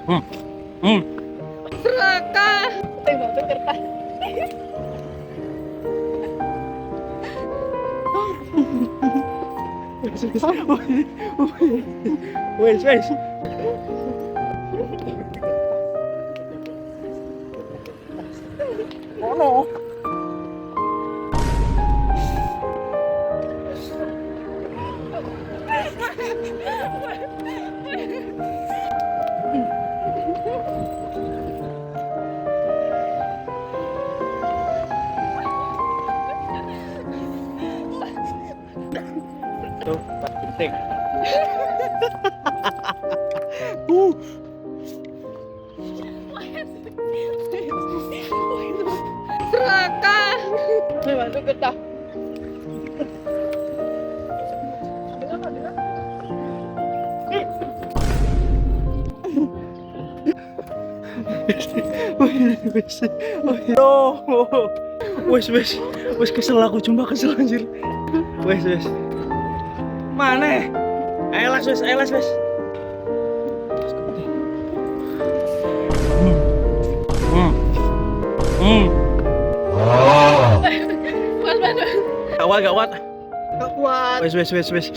Hmm. Hmm. Serakah. Tembak tuh kertas. Wes, wes. Oh no. Tuh, pas penting. Uh. Serakah. Tembak tuh kertas. Wes, wes, wes kesel aku, cuma kesel anjir. Wes, wes. Mana? Ayolah, wes, ayolah, wes. Hmm. Hmm. Mas, Gawat, gawat. gak kuat. Wes, wes, wes, wes.